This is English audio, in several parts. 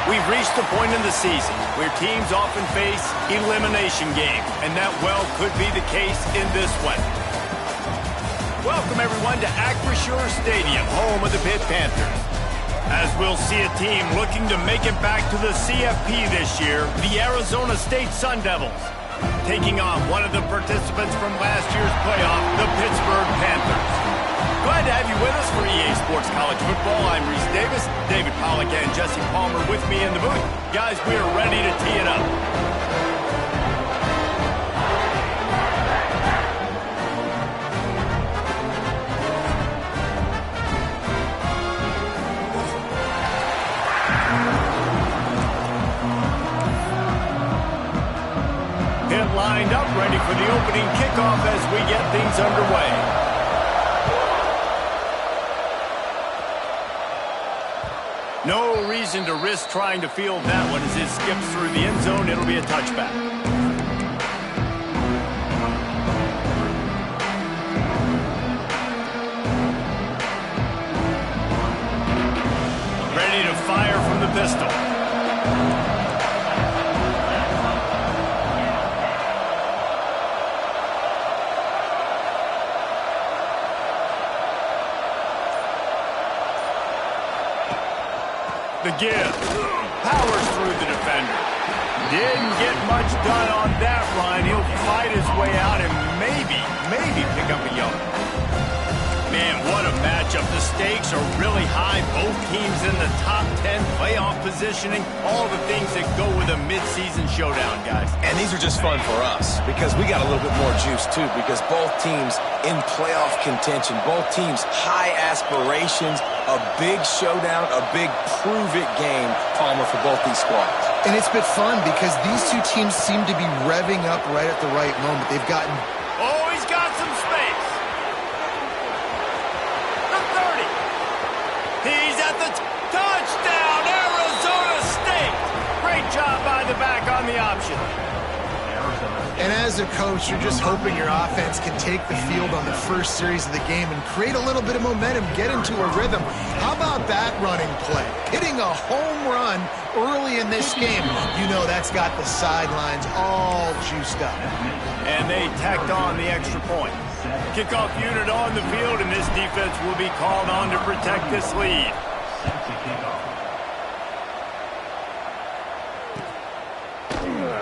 We've reached the point in the season where teams often face elimination games, and that well could be the case in this one. Welcome everyone to Acrisure Stadium, home of the Pitt Panthers. As we'll see a team looking to make it back to the CFP this year, the Arizona State Sun Devils, taking on one of the participants from last year's playoff, the Pittsburgh Panthers. Glad to have you with us for EA Sports College Football. I'm Reese Davis, David Pollack and Jesse Palmer with me in the booth. Guys, we are ready to tee it up. Pitt lined up, ready for the opening kickoff as we get things underway. No reason to risk trying to field that one as it skips through the end zone. It'll be a touchback. Ready to fire from the pistol. The give. Powers through the defender. Didn't get much done on that run. He'll fight his way out and maybe pick up a yard. Man, what a matchup. The stakes are really high. Both teams in the top 10 playoff positioning. All the things that go with a midseason showdown, guys. And these are just fun for us because we got a little bit more juice, too, because both teams in playoff contention, both teams high aspirations, a big showdown, a big prove-it game, Palmer, for both these squads. And it's been fun because these two teams seem to be revving up right at the right moment. They've gotten... Oh, he's got some space. The 30. He's at the touchdown, Arizona State. Great job by the back on the option. And as a coach, you're just hoping your offense can take the field on the first series of the game and create a little bit of momentum, get into a rhythm. How about that running play? Hitting a home run early in this game. You know that's got the sidelines all juiced up. And they tacked on the extra point. Kickoff unit on the field, and this defense will be called on to protect this lead.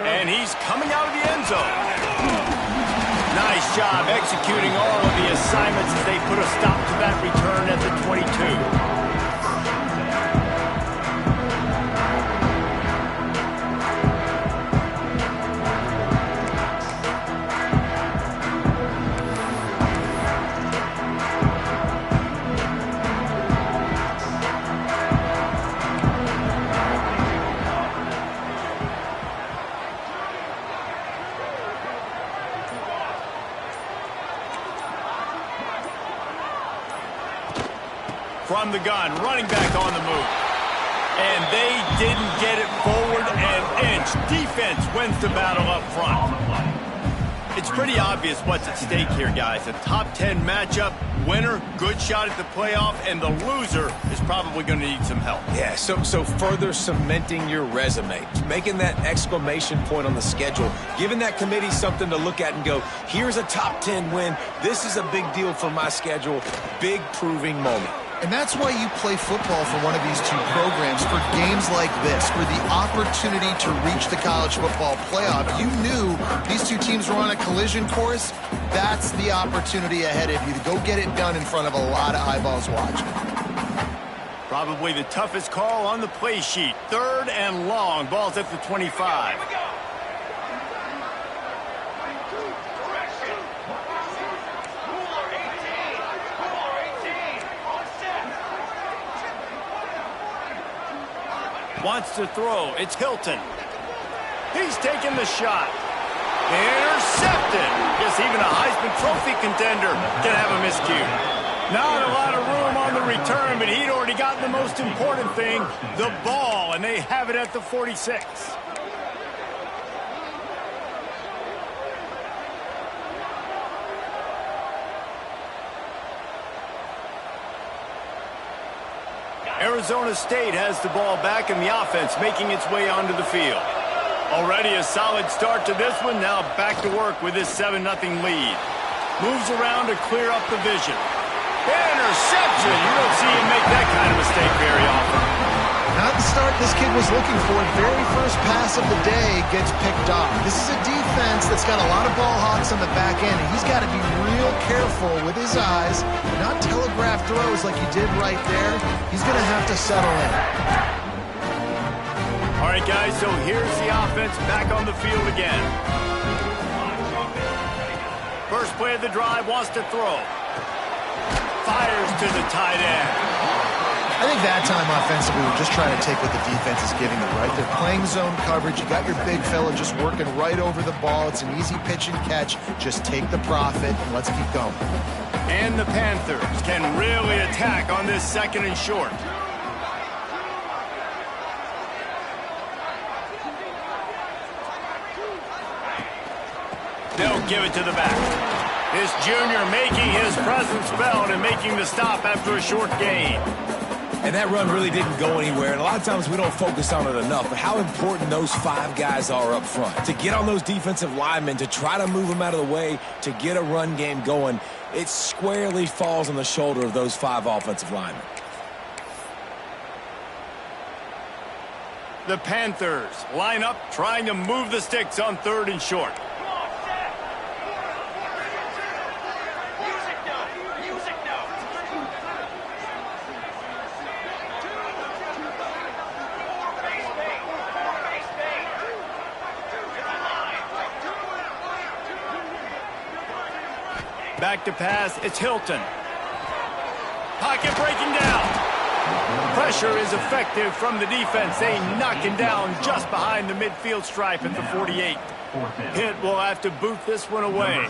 And he's coming out of the end zone. Nice job executing all of the assignments as they put a stop to that return at the 22. From the gun, running back on the move. And they didn't get it forward an inch. Defense wins the battle up front. It's pretty obvious what's at stake here, guys. A top 10 matchup, winner, good shot at the playoff, and the loser is probably going to need some help. Yeah, so further cementing your resume, making that exclamation point on the schedule, giving that committee something to look at and go, here's a top 10 win. This is a big deal for my schedule. Big proving moment. And that's why you play football for one of these two programs, for games like this, for the opportunity to reach the college football playoff. You knew these two teams were on a collision course. That's the opportunity ahead of you to go get it done in front of a lot of eyeballs watching. Probably the toughest call on the play sheet. 3rd and long. Ball's at the 25. Wants to throw. It's Hilton. He's taking the shot. Intercepted. Guess even a Heisman Trophy contender can have a miscue. Not a lot of room on the return, but he'd already gotten the most important thing, the ball, and they have it at the 46. Arizona State has the ball back and the offense making its way onto the field. Already a solid start to this one. Now back to work with this 7-0 lead. Moves around to clear up the vision. Interception! You don't see him make that kind of mistake very often. Not the start this kid was looking for. Very first pass of the day gets picked off. This is a defense that's got a lot of ball hawks on the back end, and he's got to be real careful with his eyes, not telegraph throws like he did right there. He's going to have to settle in. All right, guys, so here's the offense back on the field again. First play of the drive, wants to throw. Fires to the tight end. I think that time offensively, we're just trying to take what the defense is giving them, right? They're playing zone coverage. You got your big fella just working right over the ball. It's an easy pitch and catch. Just take the profit and let's keep going. And the Panthers can really attack on this 2nd and short. They'll give it to the back. This junior making his presence felt and making the stop after a short gain. And that run really didn't go anywhere. And a lot of times we don't focus on it enough. But how important those 5 guys are up front. To get on those defensive linemen, to try to move them out of the way, to get a run game going, it squarely falls on the shoulder of those 5 offensive linemen. The Panthers line up trying to move the sticks on 3rd and short. Back to pass, it's Hilton. Pocket breaking down. Pressure is effective from the defense. They knock him down just behind the midfield stripe at the 48. Pitt will have to boot this one away.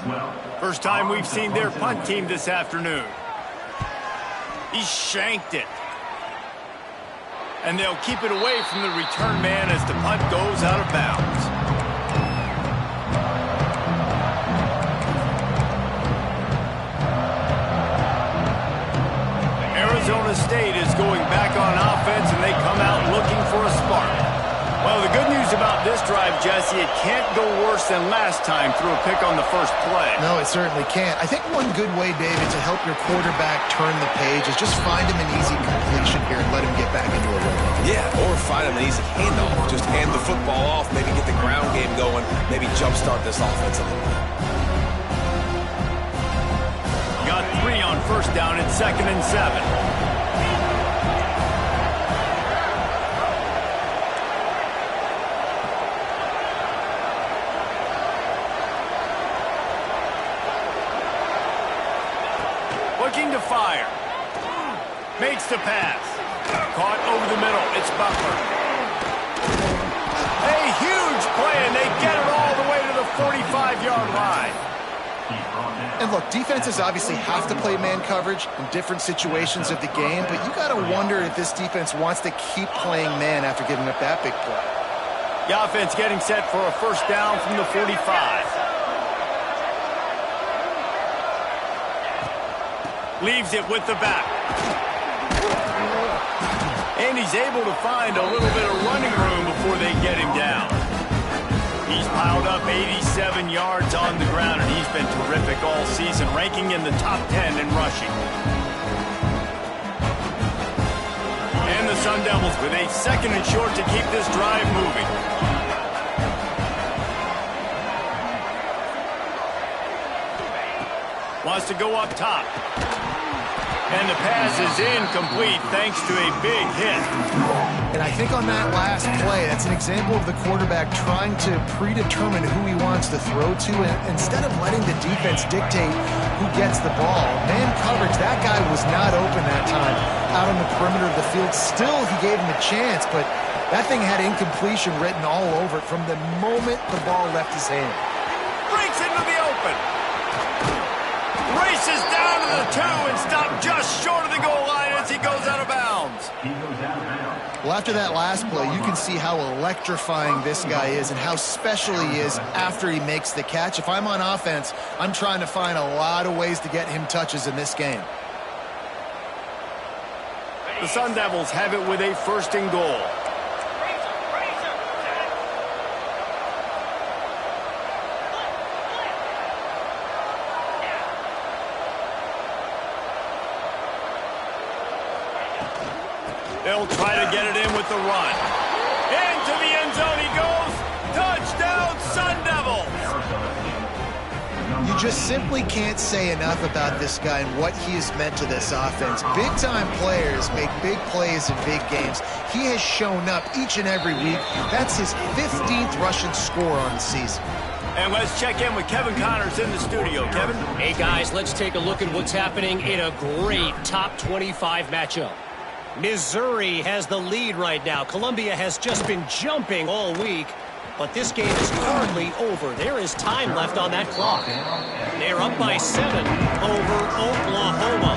First time we've seen their punt team this afternoon. He shanked it. And they'll keep it away from the return man as the punt goes out of bounds. Arizona State is going back on offense, and they come out looking for a spark. Well, the good news about this drive, Jesse, it can't go worse than last time through a pick on the first play. No, it certainly can't. I think one good way, David, to help your quarterback turn the page is just find him an easy completion here and let him get back into a rhythm. Yeah, or find him an easy handoff. Just hand the football off, maybe get the ground game going, maybe jumpstart this offense a little bit. Got 3 on first down at 2nd and 7. Looking to fire. Makes the pass. Caught over the middle. It's Butler. A huge play, and they get it all the way to the 45-yard line. And look, defenses obviously have to play man coverage in different situations of the game, but you got to wonder if this defense wants to keep playing man after giving up that big play. The offense getting set for a first down from the 45. Leaves it with the back. And he's able to find a little bit of running room before they get him down. He's piled up 87 yards on the ground, and he's been terrific all season, ranking in the top 10 in rushing. And the Sun Devils with a 2nd and short to keep this drive moving. Wants to go up top. And the pass is incomplete thanks to a big hit. And I think on that last play, that's an example of the quarterback trying to predetermine who he wants to throw to, and instead of letting the defense dictate who gets the ball. Man coverage, that guy was not open that time out on the perimeter of the field. Still, he gave him a chance, but that thing had incompletion written all over it from the moment the ball left his hand. Breaks into the open. Races down to the 2 and stopped just short of the goal line as he goes out of bounds. Well, after that last play, you can see how electrifying this guy is and how special he is after he makes the catch. If I'm on offense, I'm trying to find a lot of ways to get him touches in this game. The Sun Devils have it with a 1st and goal. They'll try to get it in with the run. Into the end zone he goes. Touchdown, Sun Devils! You just simply can't say enough about this guy and what he has meant to this offense. Big-time players make big plays in big games. He has shown up each and every week. That's his 15th rushing score on the season. And let's check in with Kevin Connors in the studio. Kevin? Hey, guys, let's take a look at what's happening in a great top 25 matchup. Missouri has the lead right now. Columbia has just been jumping all week. But this game is hardly over. There is time left on that clock. They're up by 7 over Oklahoma.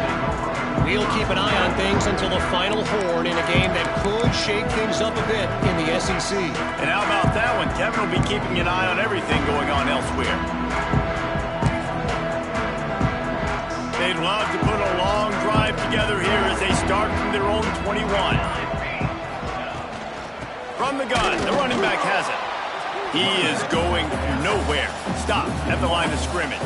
We'll keep an eye on things until the final horn in a game that could shake things up a bit in the SEC. And how about that one? Kevin will be keeping an eye on everything going on elsewhere. They'd love to put a long drive together here as they start from their own 21. From the gun, the running back has it. He is going nowhere. Stop at the line of scrimmage.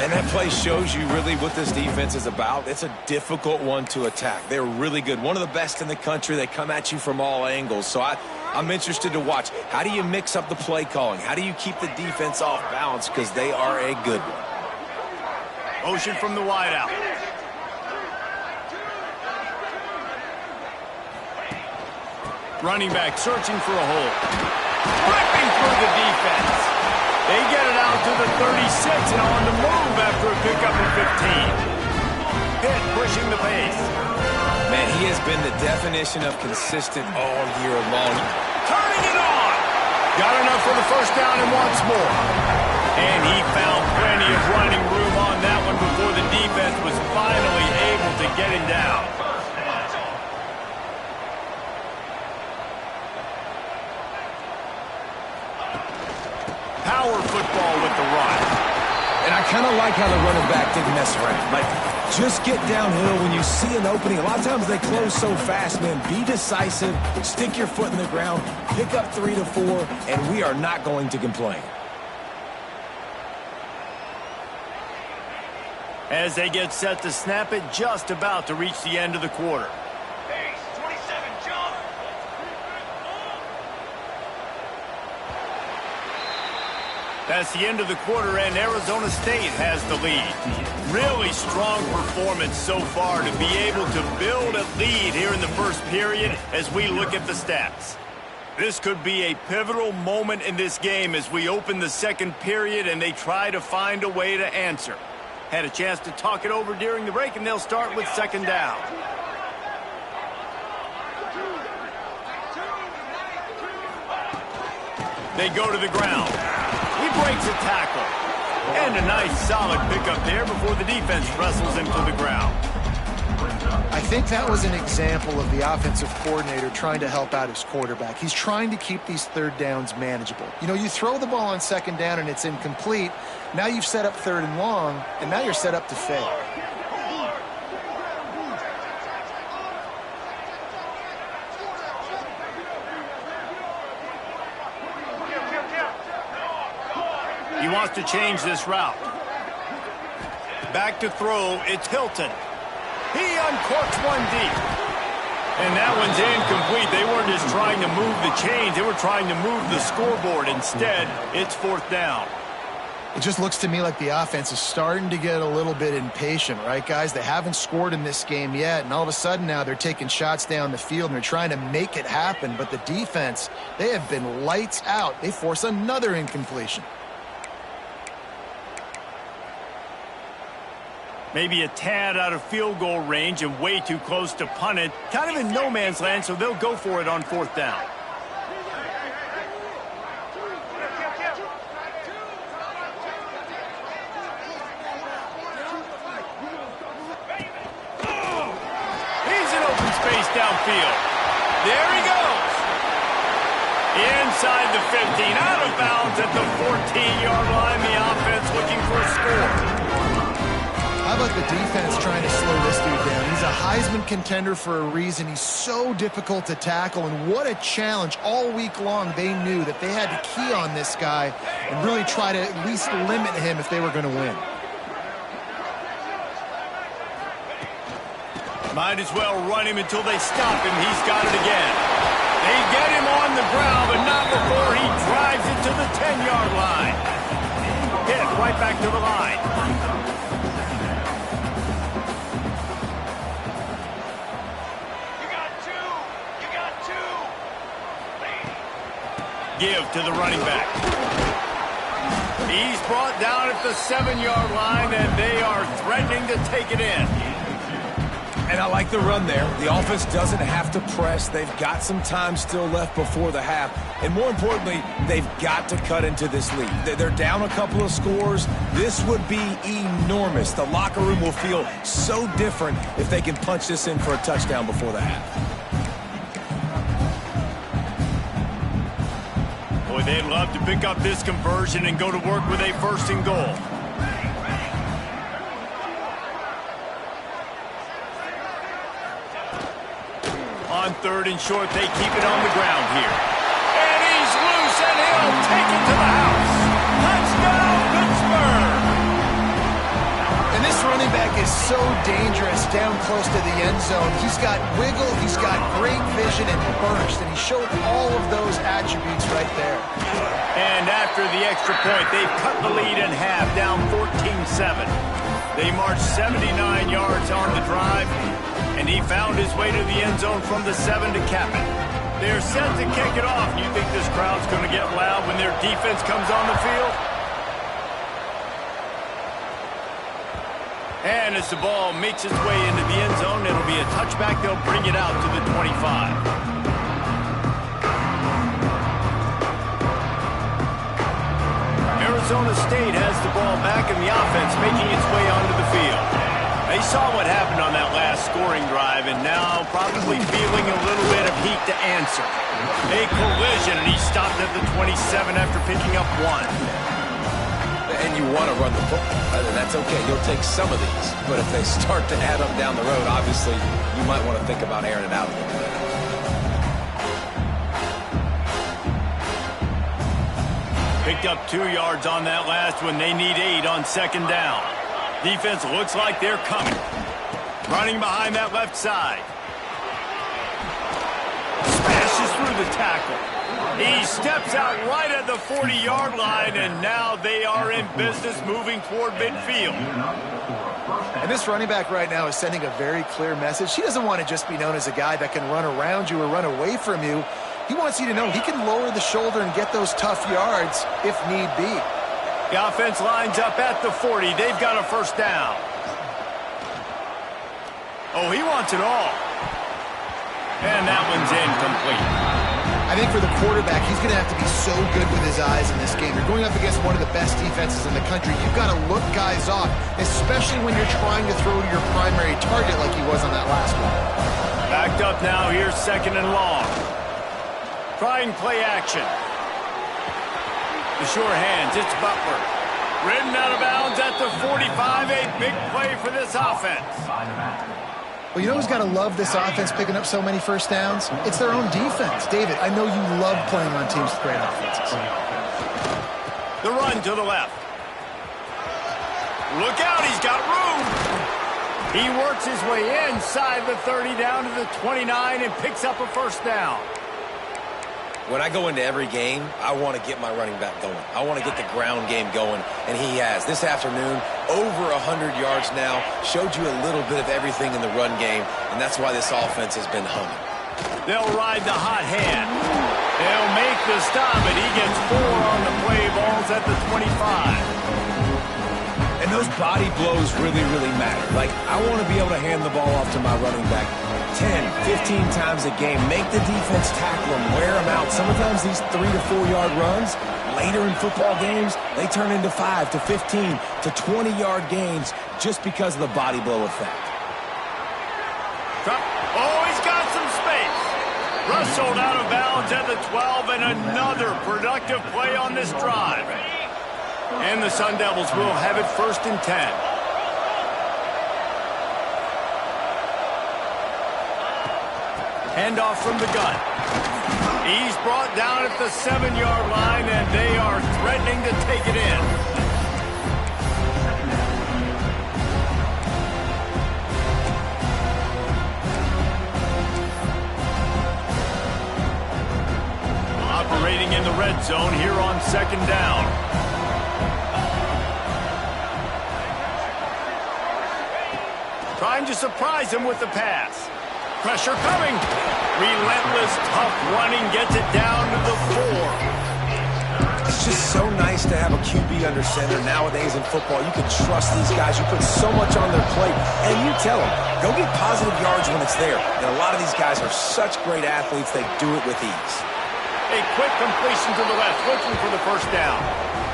And that play shows you really what this defense is about. It's a difficult one to attack. They're really good. One of the best in the country. They come at you from all angles. So I'm interested to watch. How do you mix up the play calling? How do you keep the defense off balance? Because they are a good one. Motion from the wideout. Running back searching for a hole. Ripping through the defense. They get it out to the 36 and on the move after a pickup of 15. Pitt pushing the pace. Man, he has been the definition of consistent all year long. Turning it on. Got enough for the 1st down and wants more. And he found plenty of running room on that one before the defense was finally able to get him down. Power football with the run. And I kind of like how the running back didn't mess around. Like, just get downhill when you see an opening. A lot of times they close so fast, man. Be decisive, stick your foot in the ground, pick up 3 to 4, and we are not going to complain. As they get set to snap it, just about to reach the end of the quarter. That's the end of the quarter, and Arizona State has the lead. Really strong performance so far to be able to build a lead here in the 1st period as we look at the stats. This could be a pivotal moment in this game as we open the 2nd period and they try to find a way to answer. Had a chance to talk it over during the break, and they'll start with 2nd down. They go to the ground. He breaks a tackle. And a nice solid pickup there before the defense wrestles him to the ground. I think that was an example of the offensive coordinator trying to help out his quarterback. He's trying to keep these 3rd downs manageable. You know, you throw the ball on 2nd down and it's incomplete. Now you've set up 3rd and long, and now you're set up to fail. He wants to change this route. Back to throw, it's Hilton. He uncorks one deep. And that one's incomplete. They weren't just trying to move the chains. They were trying to move the scoreboard. Instead, it's 4th down. It just looks to me like the offense is starting to get a little bit impatient, right, guys? They haven't scored in this game yet, and all of a sudden now they're taking shots down the field and they're trying to make it happen. But the defense, they have been lights out. They force another incompletion. Maybe a tad out of field goal range and way too close to punt it. Kind of in no man's land, so they'll go for it on 4th down. He's in open space downfield. There he goes. Inside the 15, out of bounds at the 14-yard line. The offense looking for a score. How about the defense trying to slow this dude down? He's a Heisman contender for a reason. He's so difficult to tackle, and what a challenge. All week long, they knew that they had to key on this guy and really try to at least limit him if they were going to win. Might as well run him until they stop him. He's got it again. They get him on the ground, but not before he drives it to the 10-yard line. Hit right back to the line. You got two. Give to the running back. He's brought down at the 7-yard line, and they are threatening to take it in. And I like the run there. The offense doesn't have to press. They've got some time still left before the half. And more importantly, they've got to cut into this lead. They're down a couple of scores. This would be enormous. The locker room will feel so different if they can punch this in for a touchdown before the half. Boy, they'd love to pick up this conversion and go to work with a 1st and goal. On 3rd and short, they keep it on the ground here. And he's loose, and he'll take it to the house. Touchdown, Pittsburgh! And this running back is so dangerous down close to the end zone. He's got wiggle, he's got great vision and burst, and he showed all of those attributes right there. And after the extra point, they've cut the lead in half, down 14-7. They marched 79 yards on the drive, and he found his way to the end zone from the 7 to cap it. They're set to kick it off. You think this crowd's going to get loud when their defense comes on the field? And as the ball makes its way into the end zone, it'll be a touchback. They'll bring it out to the 25. Arizona State has the ball back in the offense, making its way onto the field. They saw what happened on that last scoring drive, and now probably feeling a little bit of heat to answer. A collision, and he stopped at the 27 after picking up 1. And you want to run the football. That's okay. You'll take some of these. But if they start to add up down the road, obviously, you might want to think about airing it out a little bit. Picked up 2 yards on that last one. They need 8 on 2nd down. Defense looks like they're coming. Running behind that left side. Smashes through the tackle. He steps out right at the 40-yard line, and now they are in business moving toward midfield. And this running back right now is sending a very clear message. He doesn't want to just be known as a guy that can run around you or run away from you. He wants you to know he can lower the shoulder and get those tough yards if need be. The offense lines up at the 40. They've got a 1st down. Oh, he wants it all. And that one's incomplete. I think for the quarterback, he's going to have to be so good with his eyes in this game. You're going up against one of the best defenses in the country. You've got to look guys off, especially when you're trying to throw to your primary target like he was on that last one. Backed up now. Here's 2nd and long. Trying play action. The sure hands, it's Butler. Ridden out of bounds at the 45. A big play for this offense. Well, you know who's got to love this offense picking up so many 1st downs? It's their own defense. David, I know you love playing on teams with great offenses. The run to the left. Look out, he's got room. He works his way inside the 30 down to the 29 and picks up a 1st down. When I go into every game, I want to get my running back going. I want to get the ground game going, and he has. This afternoon, over 100 yards now, showed you a little bit of everything in the run game, and that's why this offense has been humming. They'll ride the hot hand. They'll make the stop, and he gets 4 on the play. Ball's at the 25. And those body blows really, really matter. Like, I want to be able to hand the ball off to my running back 10, 15 times a game. Make the defense tackle them, wear them out. Sometimes these 3 to 4 yard runs, later in football games, they turn into 5 to 15 to 20 yard gains just because of the body blow effect. Oh, he's got some space. Rustled out of bounds at the 12, and another productive play on this drive. And the Sun Devils will have it 1st and 10. Handoff from the gun. He's brought down at the 7-yard line, and they are threatening to take it in. Operating in the red zone here on 2nd down. Trying to surprise him with the pass. Pressure coming. Relentless, tough running gets it down to the 4. It's just so nice to have a QB under center. Nowadays in football, you can trust these guys. You put so much on their plate, and you tell them, go get positive yards when it's there. And a lot of these guys are such great athletes, they do it with ease. A quick completion to the left, looking for the first down.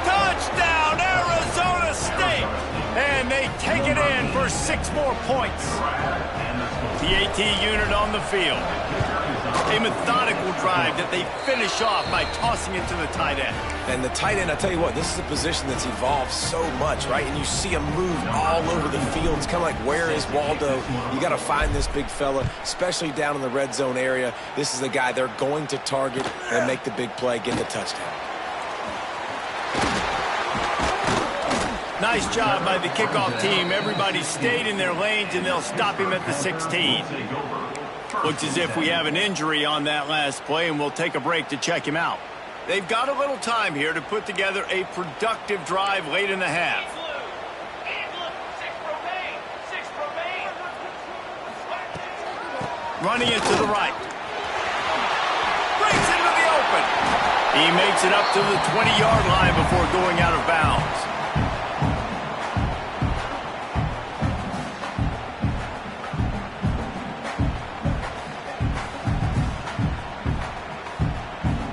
Touchdown, Arizona State! And they take it in for 6 more points. PAT unit on the field. A methodical drive that they finish off by tossing it to the tight end. And the tight end, I tell you what, this is a position that's evolved so much, right? And you see him move all over the field. It's kind of like, where is Waldo? You got to find this big fella, especially down in the red zone area. This is the guy they're going to target and make the big play, get the touchdown. Nice job by the kickoff team. Everybody stayed in their lanes, and they'll stop him at the 16. Looks as if we have an injury on that last play, and we'll take a break to check him out. They've got a little time here to put together a productive drive late in the half. Running it to the right. Breaks into the open. He makes it up to the 20-yard line before going out of bounds.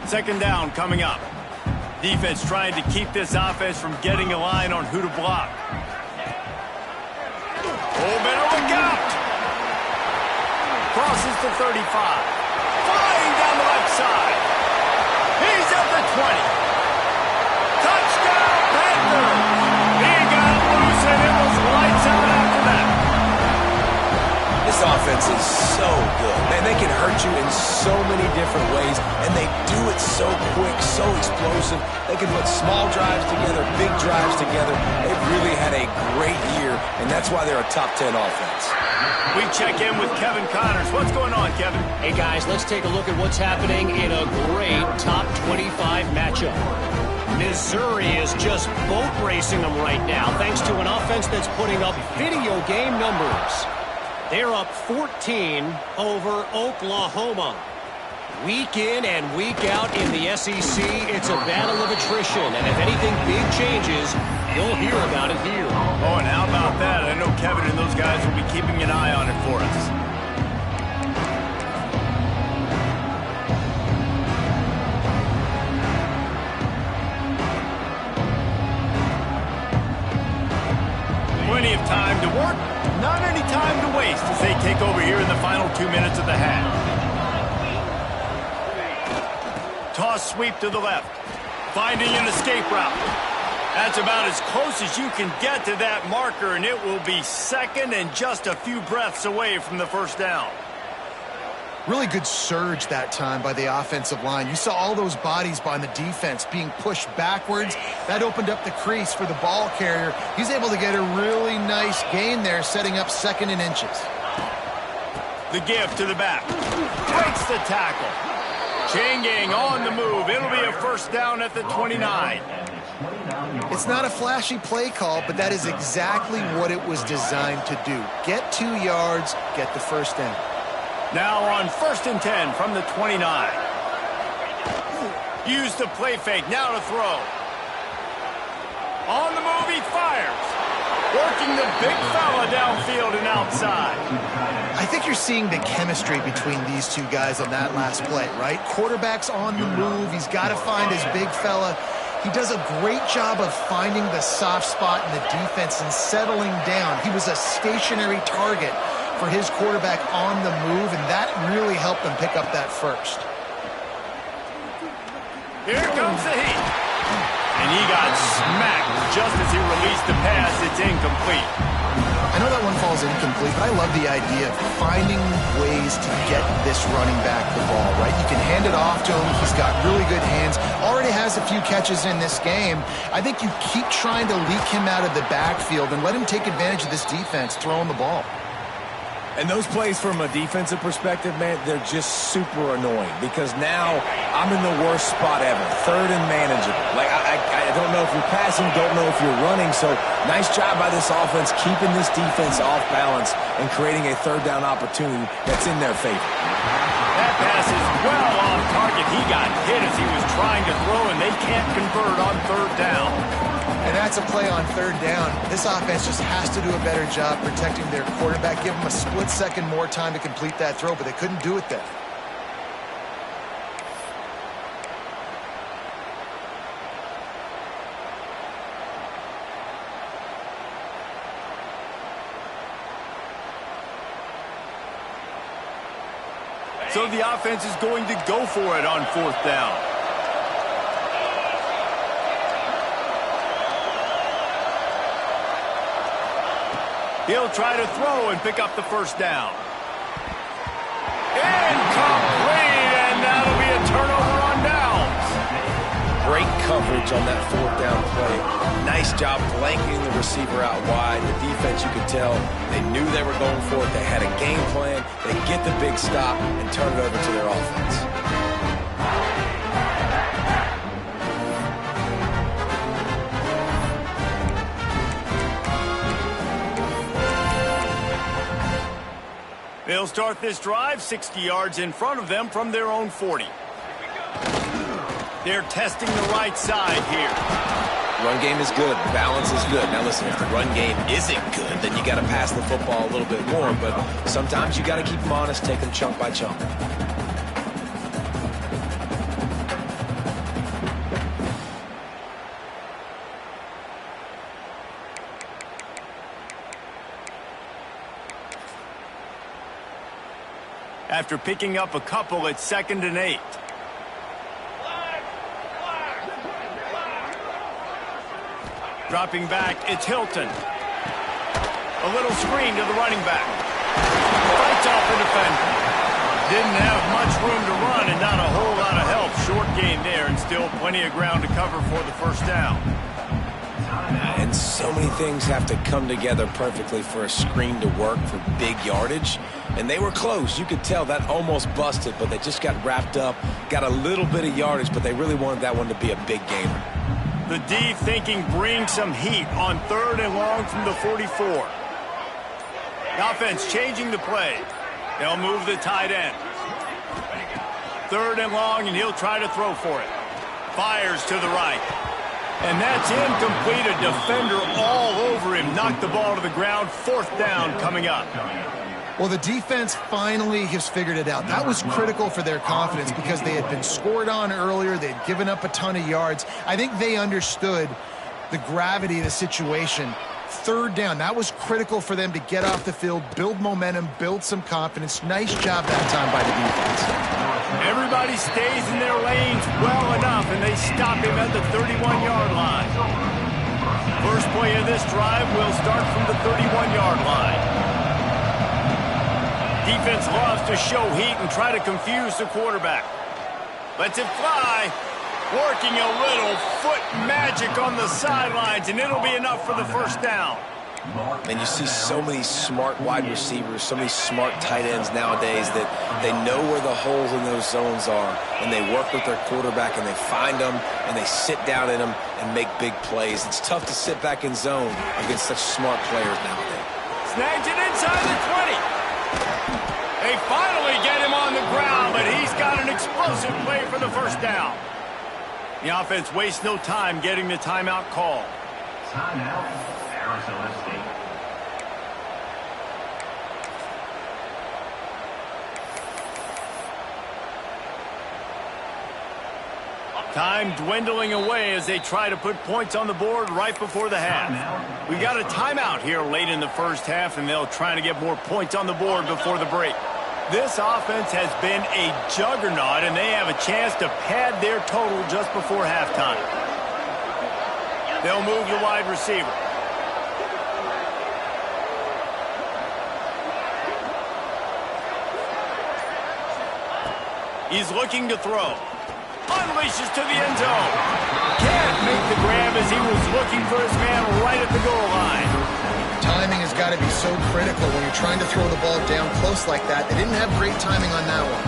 Second down coming up. Defense trying to keep this offense from getting a line on who to block. Oh, better look out. Crosses the 35. Flying down the left side. He's at the 20. Touchdown, Panthers. He got loose, and it was lights out after that. This offense is so good. Man, they can hurt you in so many different ways, and they do it so quick, so explosive. They can put small drives together, big drives together. They've really had a great year, and that's why they're a top 10 offense. We check in with Kevin Connors. What's going on, Kevin? Hey, guys, let's take a look at what's happening in a great top 25 matchup. Missouri is just boat racing them right now, thanks to an offense that's putting up video game numbers. They're up 14 over Oklahoma. Week in and week out in the SEC, it's a battle of attrition. And if anything big changes, you'll hear about it here. Oh, and how about that? I know Kevin and those guys will be keeping an eye on it for us. Plenty of time to work, not any time to waste as they take over here in the final 2 minutes of the half. Toss sweep to the left. Finding an escape route. That's about as close as you can get to that marker, and it will be second and just a few breaths away from the first down. Really good surge that time by the offensive line. You saw all those bodies by the defense being pushed backwards. That opened up the crease for the ball carrier. He's able to get a really nice gain there, setting up 2nd and inches. The give to the back. Breaks the tackle. Chain gang on the move. It'll be a first down at the 29. It's not a flashy play call, but that is exactly what it was designed to do. Get 2 yards, get the first down. Now on 1st and 10 from the 29. Use the play fake. Now to throw. On the move, he fires. Working the big fella downfield and outside. I think you're seeing the chemistry between these two guys on that last play, right? Quarterback's on the move. He's got to find his big fella. He does a great job of finding the soft spot in the defense and settling down. He was a stationary target for his quarterback on the move, and that really helped them pick up that first. Here comes the heat. And he got smacked just as he released the pass. It's incomplete. I know that one falls incomplete, but I love the idea of finding ways to get this running back the ball, right? You can hand it off to him. He's got really good hands. Already has a few catches in this game. I think you keep trying to leak him out of the backfield and let him take advantage of this defense throwing the ball. And those plays from a defensive perspective, man, they're just super annoying because now I'm in the worst spot ever, third and manageable. Like, I don't know if you're passing, don't know if you're running, so nice job by this offense keeping this defense off balance and creating a third down opportunity that's in their favor. That pass is well off target. He got hit as he was trying to throw, and they can't convert on third down. And that's a play on third down. This offense just has to do a better job protecting their quarterback. Give them a split second more time to complete that throw, but they couldn't do it there. So the offense is going to go for it on fourth down. He'll try to throw and pick up the first down. Incomplete, and that'll be a turnover on downs. Great coverage on that fourth down play. Nice job blanketing the receiver out wide. The defense, you could tell, they knew they were going for it. They had a game plan. They get the big stop and turn it over to their offense. They'll start this drive 60 yards in front of them from their own 40. They're testing the right side here. Run game is good. Balance is good. Now listen, if the run game isn't good, then you got to pass the football a little bit more. But sometimes you got to keep them honest, take them chunk by chunk. After picking up a couple, it's 2nd and 8. Dropping back, it's Hilton. A little screen to the running back. Fights off the defender. Didn't have much room to run and not a whole lot of help. Short gain there and still plenty of ground to cover for the first down. And so many things have to come together perfectly for a screen to work for big yardage. And they were close. You could tell that almost busted, but they just got wrapped up, got a little bit of yardage, but they really wanted that one to be a big gainer. The D thinking bring some heat on 3rd and long from the 44. The offense changing the play. They'll move the tight end. 3rd and long, and he'll try to throw for it. Fires to the right. And that's incomplete. A defender all over him. Knocked the ball to the ground. 4th down coming up. Well, the defense finally has figured it out. That was critical for their confidence because they had been scored on earlier. They had given up a ton of yards. I think they understood the gravity of the situation. 3rd down, that was critical for them to get off the field, build momentum, build some confidence. Nice job that time by the defense. Everybody stays in their lanes well enough, and they stop him at the 31-yard line. First play of this drive will start from the 31-yard line. Defense loves to show heat and try to confuse the quarterback. Lets it fly. Working a little foot magic on the sidelines, and it'll be enough for the first down. And you see so many smart wide receivers, so many smart tight ends nowadays that they know where the holes in those zones are, and they work with their quarterback, and they find them, and they sit down in them and make big plays. It's tough to sit back in zone against such smart players nowadays. Snags it inside the 20. They finally get him on the ground, but he's got an explosive play for the first down. The offense wastes no time getting the timeout call. Timeout, Arizona State. Time dwindling away as they try to put points on the board right before the half. We got a timeout here late in the first half, and they'll try to get more points on the board before the break. This offense has been a juggernaut, and they have a chance to pad their total just before halftime. They'll move the wide receiver. He's looking to throw. Unleashes to the end zone. Can't make the grab as he was looking for his man right at the goal line. Timing has got to be so critical when you're trying to throw the ball down close like that. They didn't have great timing on that one.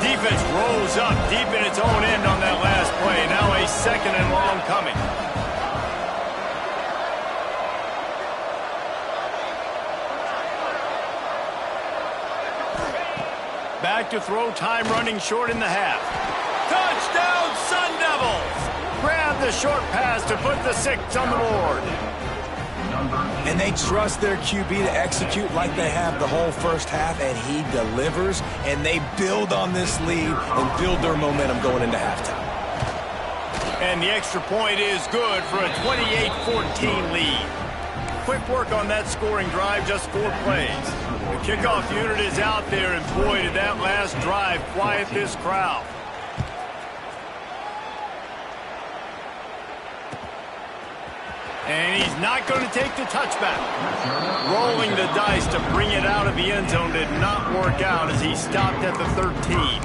Defense rolls up deep in its own end on that last play. Now a second and long coming. Back to throw, time running short in the half. Touchdown, Sun Devils! Grab the short pass to put the 6 on the board. And they trust their QB to execute like they have the whole first half, and he delivers, and they build on this lead and build their momentum going into halftime. And the extra point is good for a 28-14 lead. Quick work on that scoring drive, just 4 plays. The kickoff unit is out there, and boy, did that last drive quiet this crowd. And he's not going to take the touchback. Rolling the dice to bring it out of the end zone did not work out as he stopped at the 13.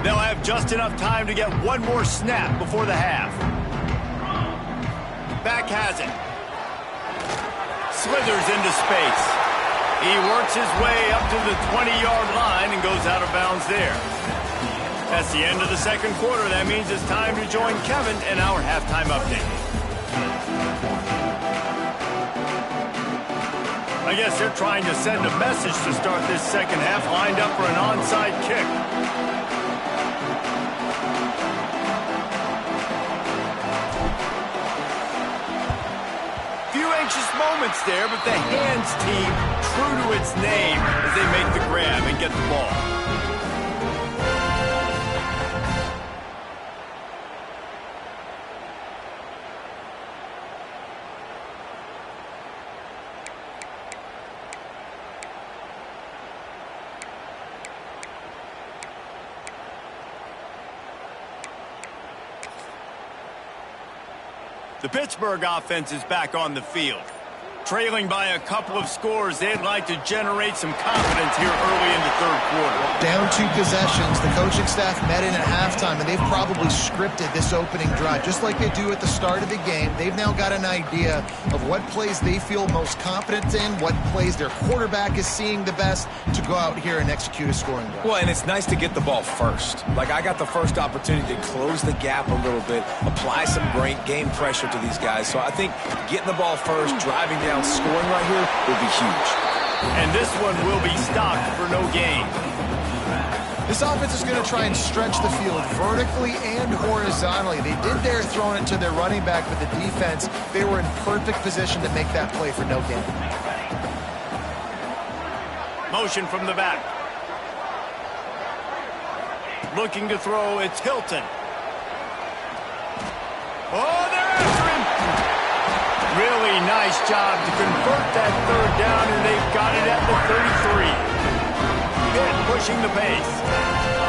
They'll have just enough time to get one more snap before the half. Back has it. Slithers into space. He works his way up to the 20-yard line and goes out of bounds there. That's the end of the second quarter. That means it's time to join Kevin in our halftime update. I guess they're trying to send a message to start this second half, lined up for an onside kick. Few anxious moments there, but the hands team true to its name as they make the grab and get the ball. The Pittsburgh offense is back on the field. Trailing by a couple of scores, they'd like to generate some confidence here early in the third quarter. Down 2 possessions, the coaching staff met in at halftime, and they've probably scripted this opening drive. Just like they do at the start of the game, they've now got an idea of what plays they feel most confident in, what plays their quarterback is seeing the best to go out here and execute a scoring drive. Well, and it's nice to get the ball first. Like, I got the first opportunity to close the gap a little bit, apply some great game pressure to these guys. So I think getting the ball first, driving down, scoring right here will be huge. And this one will be stopped for no gain. This offense is going to try and stretch the field vertically and horizontally. They did their throwing it to their running back, but the defense, they were in perfect position to make that play for no gain. Motion from the back. Looking to throw, it's Hilton. Oh, they're after him! Really nice job to convert that third down, and they've got it at the 33. Pitt pushing the pace.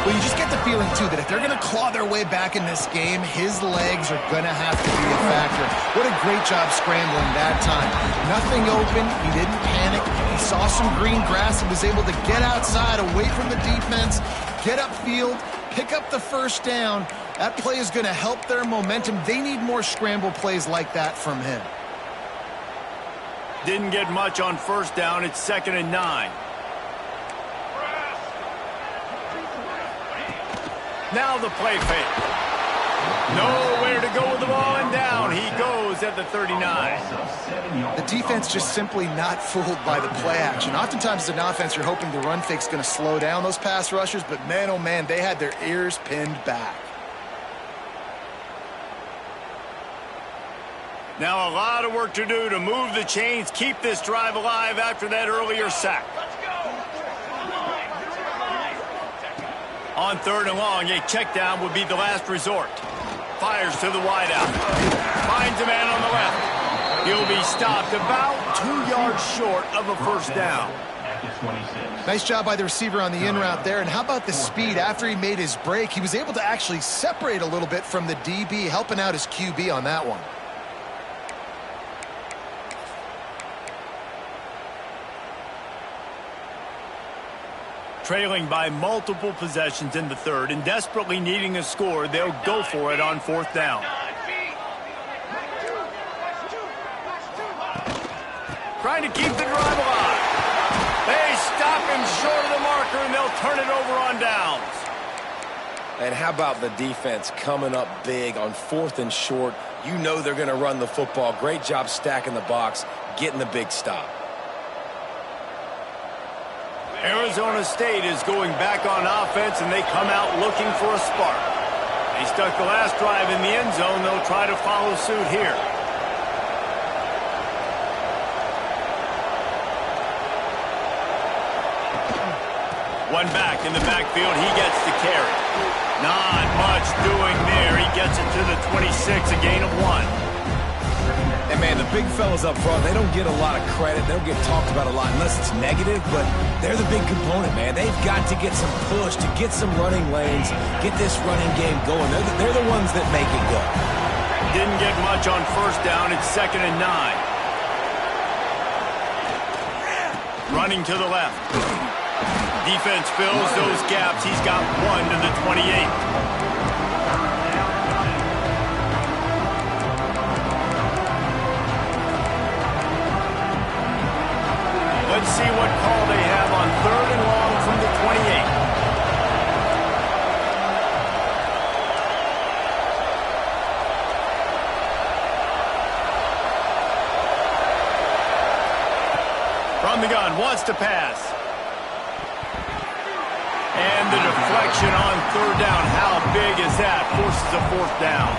Well, you just get the feeling, too, that if they're going to claw their way back in this game, his legs are going to have to be a factor. What a great job scrambling that time. Nothing open. He didn't panic. He saw some green grass and was able to get outside, away from the defense, get upfield, pick up the first down. That play is going to help their momentum. They need more scramble plays like that from him. Didn't get much on first down. It's 2nd and 9. Now the play fake. Nowhere to go with the ball, and down he goes at the 39. The defense just simply not fooled by the play action. Oftentimes as an offense, you're hoping the run fake's going to slow down those pass rushers, but man, oh man, they had their ears pinned back. Now a lot of work to do to move the chains, keep this drive alive after that earlier sack. On 3rd and long, a check down would be the last resort. Fires to the wideout. Finds a man on the left. He'll be stopped about 2 yards short of a first down. Practice 26. Nice job by the receiver on the in route there. And how about the speed? After he made his break, he was able to actually separate a little bit from the DB, helping out his QB on that one. Trailing by multiple possessions in the third and desperately needing a score, they'll go for it on fourth down. Trying to keep the drive alive. They stop him short of the marker, and they'll turn it over on downs. And how about the defense coming up big on fourth and short? You know they're going to run the football. Great job stacking the box, getting the big stop. Arizona State is going back on offense, and they come out looking for a spark. They stuck the last drive in the end zone. They'll try to follow suit here. One back in the backfield. He gets the carry. Not much doing there. He gets it to the 26, a gain of 1. And, man, the big fellas up front, they don't get a lot of credit. They don't get talked about a lot unless it's negative, but they're the big component, man. They've got to get some push, to get some running lanes, get this running game going. They're the ones that make it go. Didn't get much on first down. It's 2nd and 9. Running to the left. Defense fills those gaps. He's got 1 to the 28. Let's see what call they have on 3rd and long from the 28. From the gun, wants to pass. And the deflection on 3rd down. How big is that? Forces a 4th down.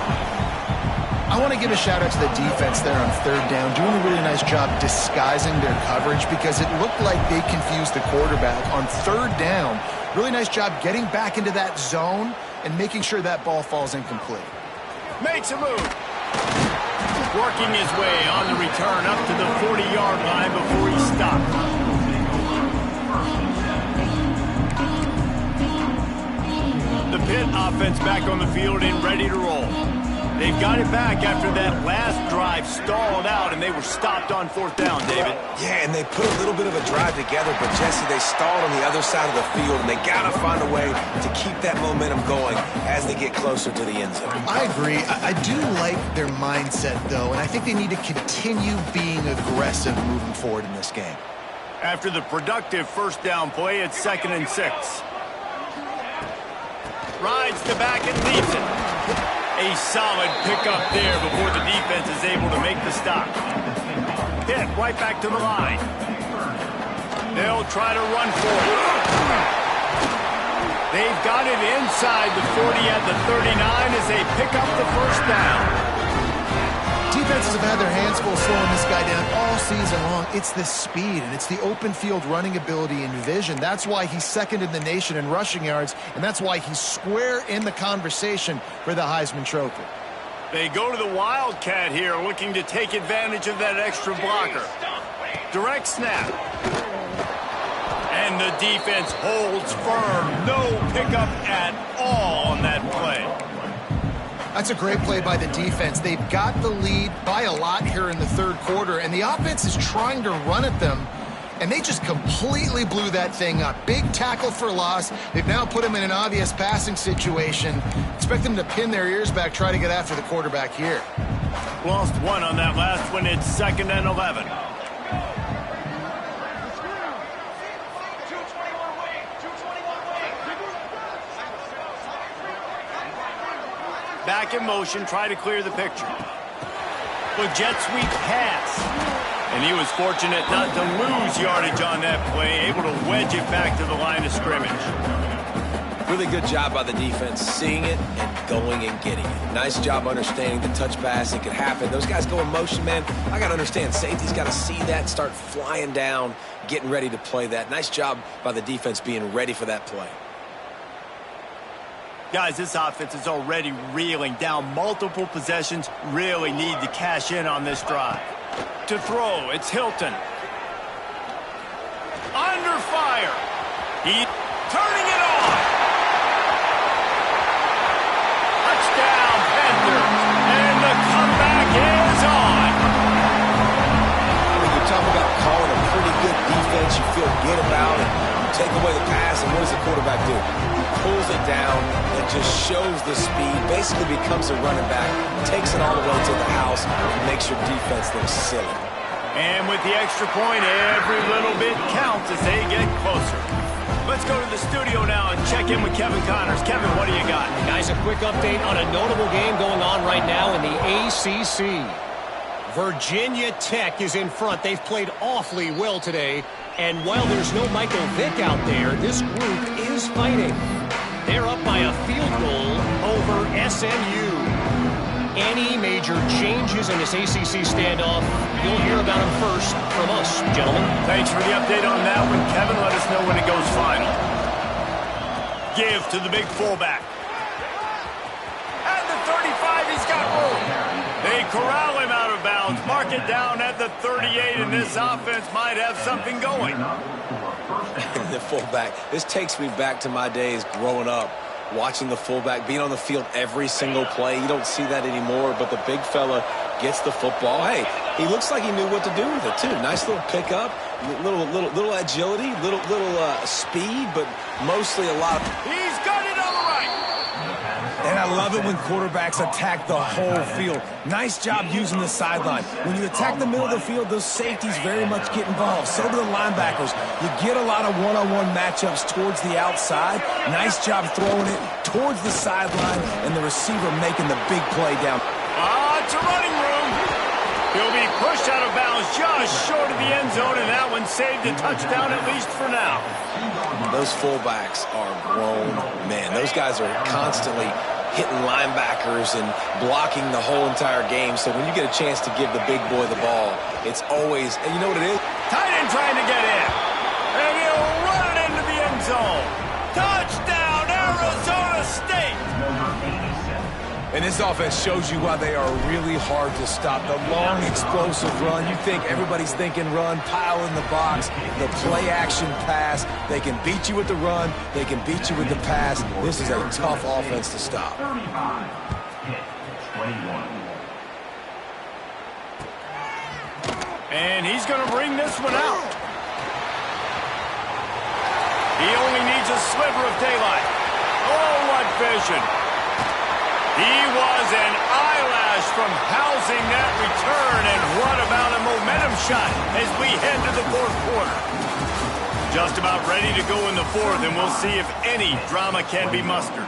I want to give a shout out to the defense there on 3rd down, doing a really nice job disguising their coverage because it looked like they confused the quarterback on 3rd down. Really nice job getting back into that zone and making sure that ball falls incomplete. Makes a move. Working his way on the return up to the 40-yard line before he stopped. The Pitt offense back on the field and ready to roll. They've got it back after that last drive stalled out, and they were stopped on 4th down, David. Yeah, and they put a little bit of a drive together, but, Jesse, they stalled on the other side of the field, and they got to find a way to keep that momentum going as they get closer to the end zone. I agree. I do like their mindset, though, and I think they need to continue being aggressive moving forward in this game. After the productive first down play, it's 2nd and 6. Rides the back and leaves it. A solid pickup there before the defense is able to make the stop. Pitt right back to the line. They'll try to run for it. They've got it inside the 40 at the 39 as they pick up the first down. Defenses have had their hands full slowing this guy down all season long. It's the speed, and it's the open field running ability and vision. That's why he's 2nd in the nation in rushing yards, and that's why he's square in the conversation for the Heisman Trophy. They go to the Wildcat here, looking to take advantage of that extra blocker. Direct snap. And the defense holds firm. No pickup at all on that play. That's a great play by the defense. They've got the lead by a lot here in the 3rd quarter, and the offense is trying to run at them, and they just completely blew that thing up. Big tackle for loss. They've now put them in an obvious passing situation. Expect them to pin their ears back, try to get after the quarterback here. Lost 1 on that last one. It's 2nd and 11. Back in motion, try to clear the picture. With jet sweep pass. And he was fortunate not to lose yardage on that play, able to wedge it back to the line of scrimmage. Really good job by the defense, seeing it and going and getting it. Nice job understanding the touch pass. It could happen. Those guys go in motion, man. I got to understand, safety's got to see that and start flying down, getting ready to play that. Nice job by the defense being ready for that play. Guys, this offense is already reeling down multiple possessions. Really need to cash in on this drive. To throw, it's Hilton. under fire. He's turning it on. Touchdown, Panthers. And the comeback is on. I mean, you talk about calling a pretty good defense you feel good about, and you take away the pass, and what does the quarterback do? He pulls it down and just shows the speed, basically becomes a running back, takes it all the way to the house, and makes your defense look silly. And with the extra point, every little bit counts as they get closer. Let's go to the studio now and check in with Kevin Connors. Kevin, what do you got? Guys, a quick update on a notable game going on right now in the ACC. Virginia Tech is in front. They've played awfully well today. And while there's no Michael Vick out there, this group is fighting. They're up by a field goal over SMU. Any major changes in this ACC standoff, you'll hear about them first from us, gentlemen. Thanks for the update on that one, Kevin. Let us know when it goes final. Give to the big fullback. At the 35, he's got room. They corral him out of bounds. Mark it down at the 38, and this offense might have something going. The fullback. This takes me back to my days growing up, watching the fullback being on the field every single play. You don't see that anymore, but the big fella gets the football. Hey, he looks like he knew what to do with it, too. Nice little pickup, little agility, little speed, but mostly a lot of... He's got it on the right. And I love it when quarterbacks attack the whole field. Nice job using the sideline. When you attack the middle of the field, those safeties very much get involved. So do the linebackers. You get a lot of one-on-one matchups towards the outside. Nice job throwing it towards the sideline, and the receiver making the big play down. It's a running room. He'll be pushed out of bounds just short of the end zone, and that one saved a touchdown at least for now. Those fullbacks are grown men. Those guys are constantly hitting linebackers and blocking the whole entire game. So when you get a chance to give the big boy the ball, it's always, and you know what it is? Tight end trying to get in. And he'll run it into the end zone. Touchdown, Arizona State. And this offense shows you why they are really hard to stop. The long, explosive run. You think everybody's thinking run, pile in the box, the play-action pass. They can beat you with the run. They can beat you with the pass. This is a tough offense to stop. 35, hit, 21. And he's going to bring this one out. He only needs a sliver of daylight. Oh, what vision. He was an eyelash from housing that return, and what about a momentum shot as we head to the fourth quarter? Just about ready to go in the fourth, and we'll see if any drama can be mustered.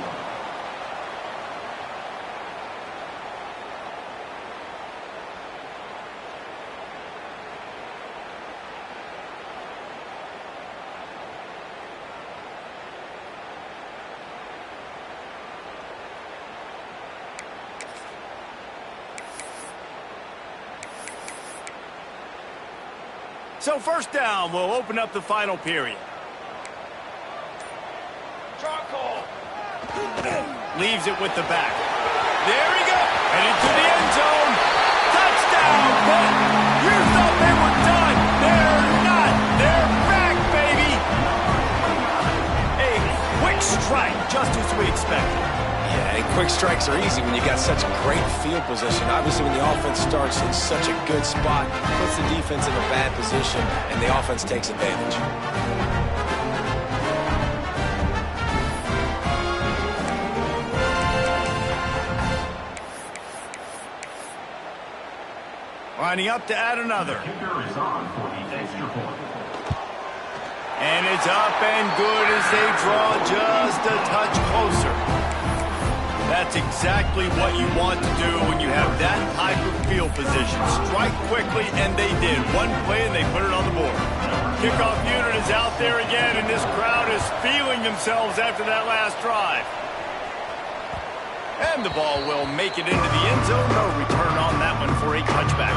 So first down, we'll open up the final period. Leaves it with the back. There he goes. Headed to the end zone. Touchdown. But you thought they were done. They're not. They're back, baby. A quick strike, just as we expected. Yeah, and quick strikes are easy when you got such great field position. Obviously, when the offense starts in such a good spot, puts the defense in a bad position, and the offense takes advantage. Lining up to add another. Kicker is on for the extra point. And it's up and good as they draw just a touch closer. That's exactly what you want to do when you have that type of field position. Strike quickly, and they did. One play, and they put it on the board. Kickoff unit is out there again, and this crowd is feeling themselves after that last drive. And the ball will make it into the end zone. No return on that one for a touchback.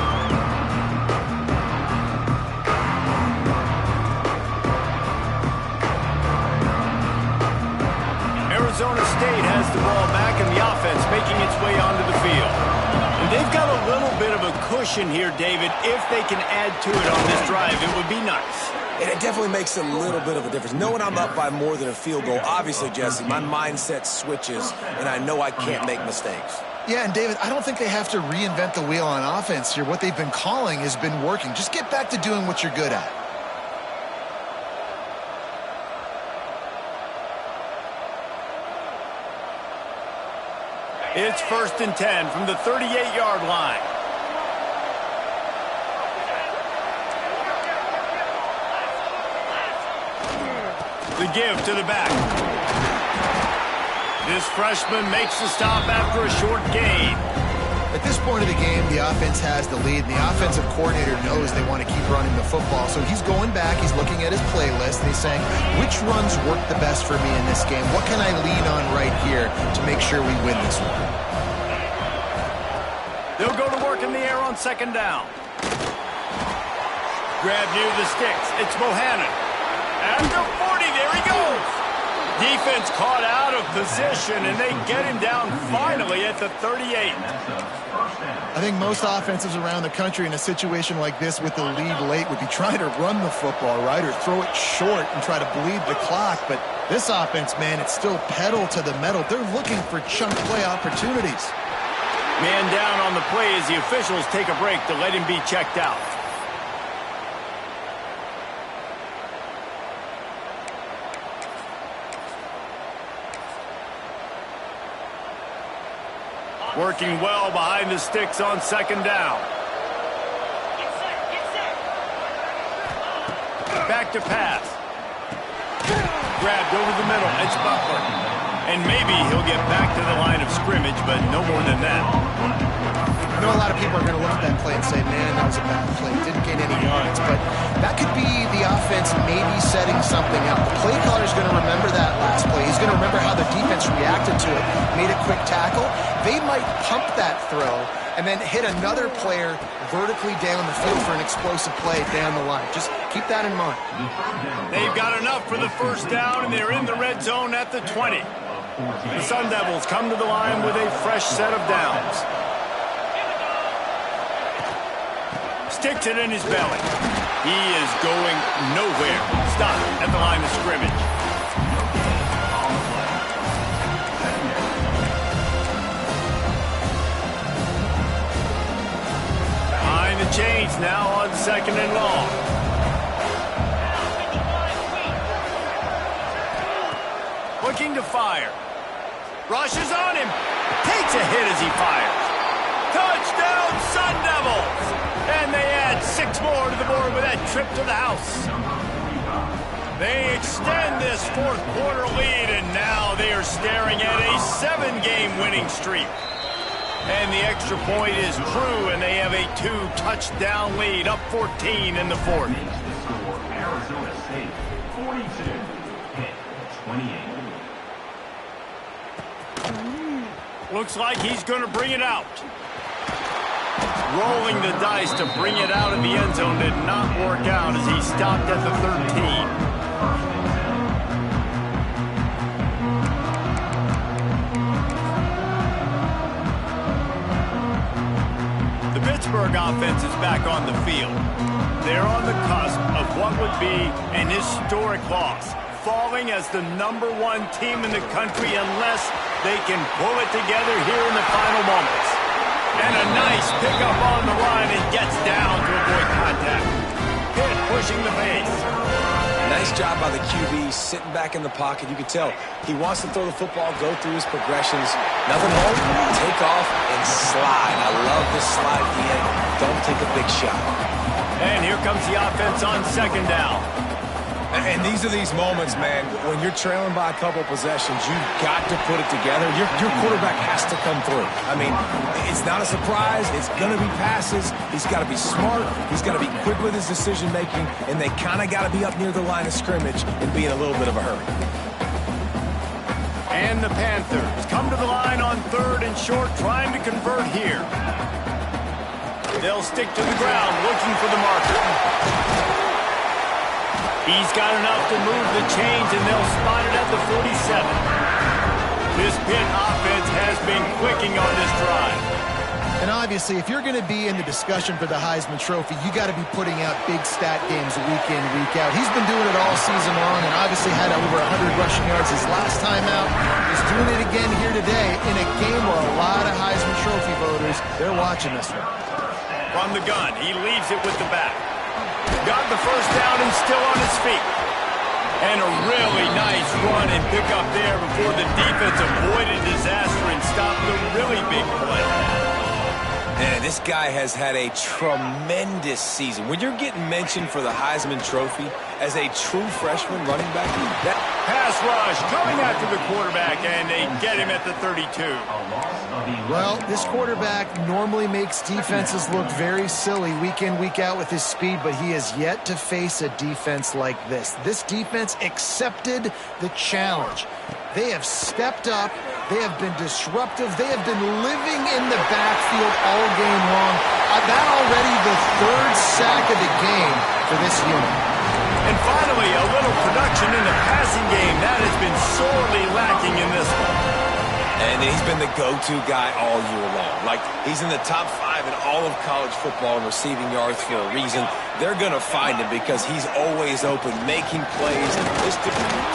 Arizona State has the ball back and the offense making its way onto the field. And they've got a little bit of a cushion here, David. If they can add to it on this drive, it would be nice. And it definitely makes a little bit of a difference. Knowing I'm up by more than a field goal, obviously, Jesse, my mindset switches, and I know I can't make mistakes. Yeah, and David, I don't think they have to reinvent the wheel on offense here. What they've been calling has been working. Just get back to doing what you're good at. It's 1st and 10 from the 38-yard line. The give to the back. This freshman makes the stop after a short gain. At this point of the game, the offense has the lead, and the offensive coordinator knows they want to keep running the football. So he's going back, he's looking at his playlist, and he's saying, which runs work the best for me in this game? What can I lean on right here to make sure we win this one? They'll go to work in the air on 2nd down. Grab near the sticks. It's Bohannon. At the 40, there he goes. Defense caught out of position, and they get him down finally at the 38. I think most offenses around the country in a situation like this with the lead late would be trying to run the football, right, or throw it short and try to bleed the clock. But this offense, man, it's still pedal to the metal. They're looking for chunk play opportunities. Man down on the play as the officials take a break to let him be checked out. Working well behind the sticks on 2nd down. Back to pass. Grabbed over the middle. It's Butler. And maybe he'll get back to the line of scrimmage, but no more than that. I know a lot of people are going to look at that play and say, man, that was a bad play. Didn't gain any yards. But that could be the offense maybe setting something up. The play caller is going to remember that last play. He's going to remember how the defense reacted to it, made a quick tackle. They might pump that throw and then hit another player vertically down the field for an explosive play down the line. Just keep that in mind. They've got enough for the 1st down, and they're in the red zone at the 20. The Sun Devils come to the line with a fresh set of downs. Sticks it in his belly. He is going nowhere. Stop at the line of scrimmage. Behind the chains now on 2nd and long. Looking to fire. Rushes on him. Takes a hit as he fires. Touchdown, Sun Devils! And they add 6 more to the board with that trip to the house. They extend this 4th quarter lead, and now they are staring at a 7-game winning streak. And the extra point is true, and they have a 2-touchdown lead, up 14 in the 4th. Score Arizona State 42, Pitt 28. Looks like he's going to bring it out. Rolling the dice to bring it out of the end zone did not work out as he stopped at the 13. The Pittsburgh offense is back on the field. They're on the cusp of what would be an historic loss, falling as the #1 team in the country unless they can pull it together here in the final moments. And a nice pickup on the run and gets down to avoid contact. Pitt pushing the pace. Nice job by the QB, sitting back in the pocket. You can tell he wants to throw the football, go through his progressions. Nothing home, take off, and slide. I love this slide at the end. Don't take a big shot. And here comes the offense on 2nd down. And these are these moments, man, when you're trailing by a couple possessions, you've got to put it together. Your quarterback has to come through. I mean, it's not a surprise. It's going to be passes. He's got to be smart. He's got to be quick with his decision-making, and they kind of got to be up near the line of scrimmage and be in a little bit of a hurry. And the Panthers come to the line on 3rd and short, trying to convert here. They'll stick to the ground, looking for the marker. He's got enough to move the chains, and they'll spot it at the 47. This Pitt offense has been clicking on this drive. And obviously, if you're going to be in the discussion for the Heisman Trophy, you got to be putting out big stat games week in, week out. He's been doing it all season long and obviously had over 100 rushing yards his last time out. He's doing it again here today in a game where a lot of Heisman Trophy voters, they're watching this one. From the gun, he leaves it with the back. Got the first down and still on his feet. And a really nice run and pick up there before the defense avoided disaster and stopped the really big play. And this guy has had a tremendous season. When you're getting mentioned for the Heisman Trophy as a true freshman running back, that pass rush coming after the quarterback, and they get him at the 32. Well, this quarterback normally makes defenses look very silly week in, week out with his speed, but he has yet to face a defense like this. This defense accepted the challenge. They have stepped up. They have been disruptive. They have been living in the backfield all game long. That already the third sack of the game for this unit. And finally, a little production in the passing game. That has been sorely lacking in this one. And he's been the go-to guy all year long. Like, he's in the top 5 in all of college football in receiving yards for a reason. They're going to find him because he's always open, making plays.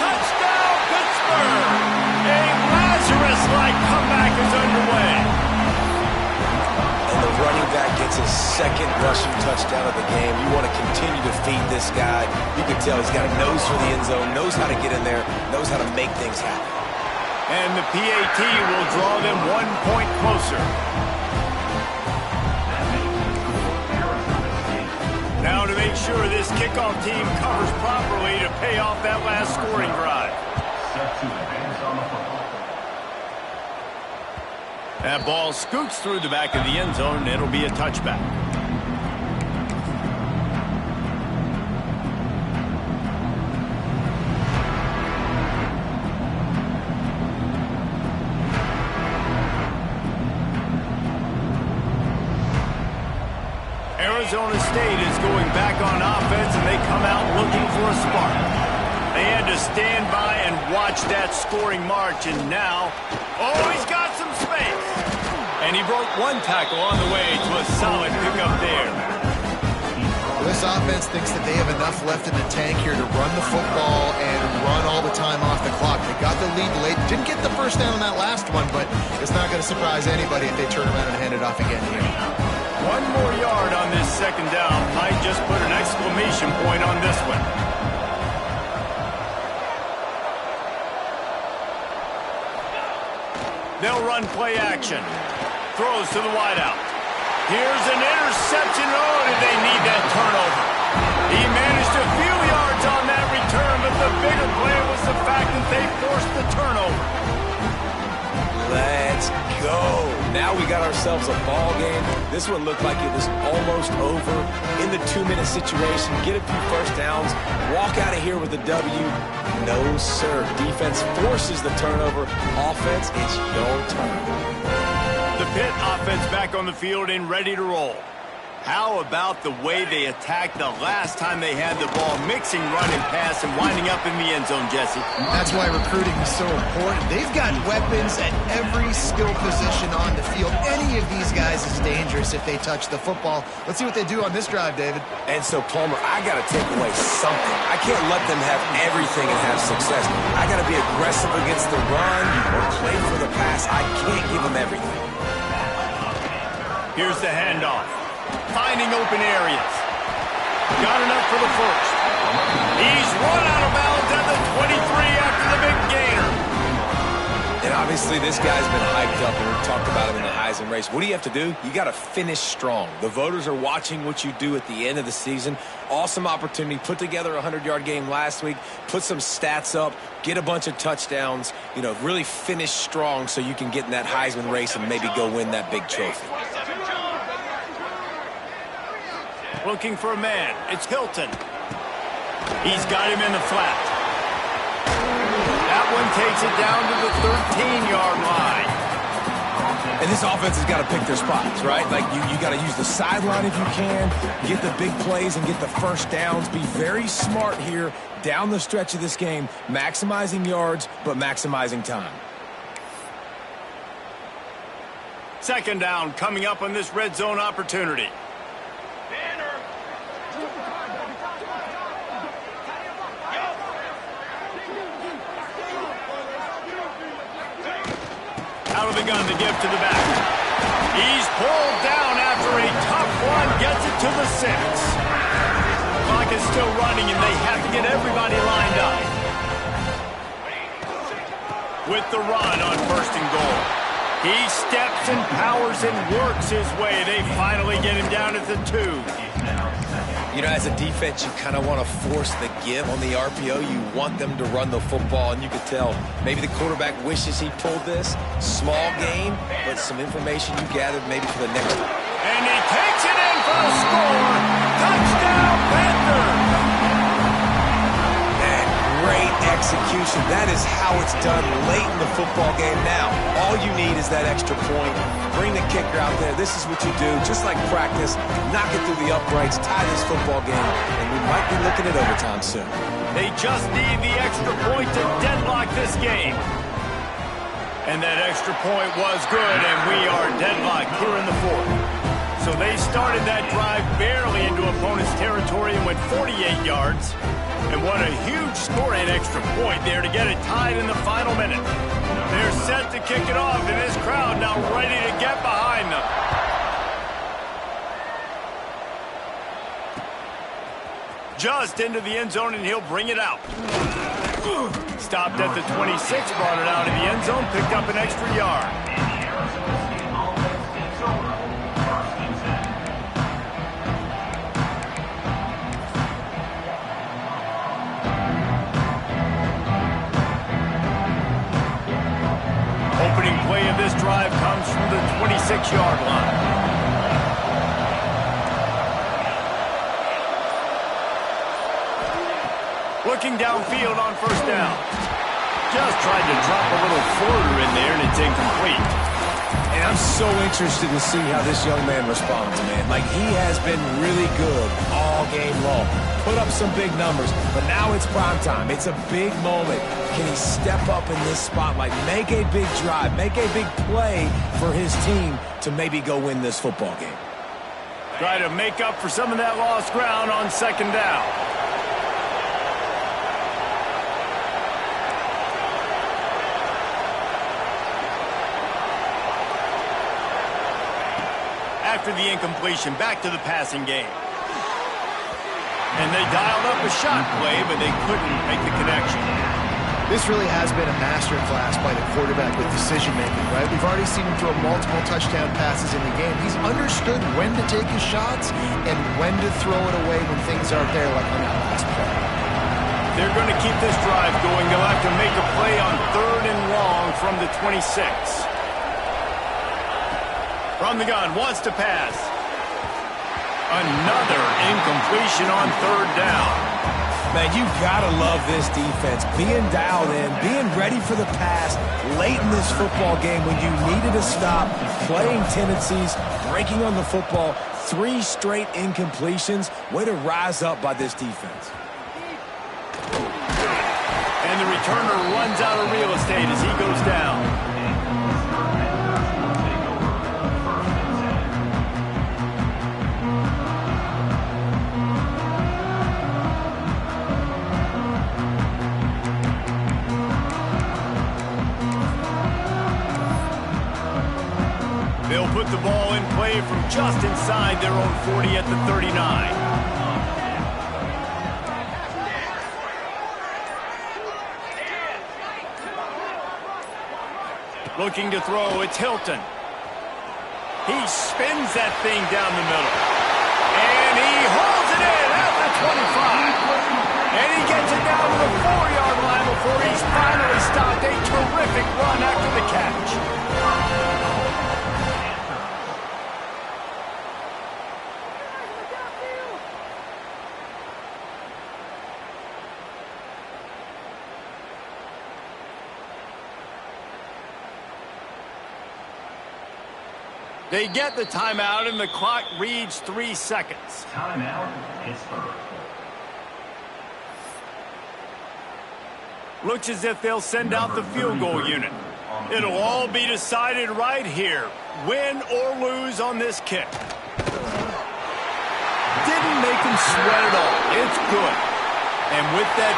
Touchdown, Pittsburgh! A Lazarus-like comeback is underway. And the running back gets his second rushing touchdown of the game. You want to continue to feed this guy. You can tell he's got a nose for the end zone, knows how to get in there, knows how to make things happen. And the PAT will draw them 1 point closer. Now to make sure this kickoff team covers properly to pay off that last scoring drive. That ball scoots through the back of the end zone, and it'll be a touchback. Arizona State is going back on offense, and they come out looking for a spark. They had to stand by and watch that scoring march, and now, oh, he's got some space. And he broke one tackle on the way to a solid pickup there. This offense thinks that they have enough left in the tank here to run the football and run all the time off the clock. They got the lead late. Didn't get the first down on that last one, but it's not going to surprise anybody if they turn around and hand it off again here. 1 more yard on this second down might just put an exclamation point on this one. They'll run play action. Throws to the wideout. Here's an interception. Oh, did they need that turnover? He managed a few yards on that return, but the bigger play was the fact that they forced the turnover. Let's go. Now we got ourselves a ball game. This one looked like it was almost over. In the 2-minute situation, get a few first downs, walk out of here with a W. No, sir. Defense forces the turnover. Offense, it's your turn. The Pitt offense back on the field and ready to roll. How about the way they attacked the last time they had the ball, mixing run and pass and winding up in the end zone, Jesse? That's why recruiting is so important. They've got weapons at every skill position on the field. Any of these guys is dangerous if they touch the football. Let's see what they do on this drive, David. And so, Palmer, I got to take away something. I can't let them have everything and have success. I got to be aggressive against the run or play for the pass. I can't give them everything. Here's the handoff. Finding open areas. Got enough for the first. He's run out of bounds at the 23 after the big gainer. And obviously this guy's been hyped up, and we talked about him in the Heisman race. What do you have to do? You got to finish strong. The voters are watching what you do at the end of the season. Awesome opportunity. Put together a 100-yard game last week. Put some stats up. Get a bunch of touchdowns. You know, really finish strong so you can get in that Heisman race and maybe go win that big trophy. Looking for a man. It's Hilton. He's got him in the flat. That one takes it down to the 13-yard line. And this offense has got to pick their spots, right? Like, you got to use the sideline if you can, get the big plays and get the first downs. Be very smart here down the stretch of this game, maximizing yards, but maximizing time. Second down coming up on this red zone opportunity. Out of the gun to give to the back. He's pulled down after a tough run, gets it to the 6. Clock is still running, and they have to get everybody lined up. With the run on 1st and goal. He steps and powers and works his way. They finally get him down at the 2. You know, as a defense, you kind of want to force the give on the RPO. You want them to run the football, and you could tell maybe the quarterback wishes he pulled this. Small gain, but some information you gathered maybe for the next one. And he takes it in for a score. Touchdown, Panthers! And great execution. That is how it's done late in the football game now. All you need is that extra point. Bring the kicker out there. This is what you do. Just like practice, knock it through the uprights, tie this football game, and we might be looking at overtime soon. They just need the extra point to deadlock this game. And that extra point was good, and we are deadlocked here in the 4th. So they started that drive barely into opponent's territory and went 48 yards. And what a huge scoring extra point there to get it tied in the final minute. They're set to kick it off, and this crowd now ready to get behind them. Just into the end zone, and he'll bring it out. Stopped at the 26, brought it out of the end zone, picked up an extra yard. Opening play of this drive comes from the 26-yard line. Looking downfield on 1st down. Just tried to drop a little floater in there, and it's incomplete. And I'm so interested to see how this young man responds, man. Like, he has been really good all game long. Put up some big numbers, but now it's prime time. It's a big moment. Can he step up in this spotlight, make a big drive, make a big play for his team to maybe go win this football game? Try to make up for some of that lost ground on 2nd down. After the incompletion, back to the passing game. And they dialed up a shot play, but they couldn't make the connection. This really has been a masterclass by the quarterback with decision-making, right? We've already seen him throw multiple touchdown passes in the game. He's understood when to take his shots and when to throw it away when things aren't there, like on that last play. They're going to keep this drive going. They'll have to make a play on 3rd and long from the 26. From the gun, wants to pass. Another incompletion on 3rd down. Man, you gotta love this defense. Being dialed in, being ready for the pass late in this football game when you needed to stop, playing tendencies, breaking on the football, 3 straight incompletions. Way to rise up by this defense. And the returner runs out of real estate as he goes down. They'll put the ball in play from just inside their own 40 at the 39. Looking to throw, it's Hilton. He spins that thing down the middle. And he holds it in at the 25. And he gets it down to the 4-yard line before he's finally stopped. A terrific run after the catch. They get the timeout, and the clock reads 3 seconds. Timeout, Pittsburgh. Looks as if they'll send out the field goal unit. It'll all be decided right here. Win or lose on this kick. Didn't make him sweat at all. It's good. And with that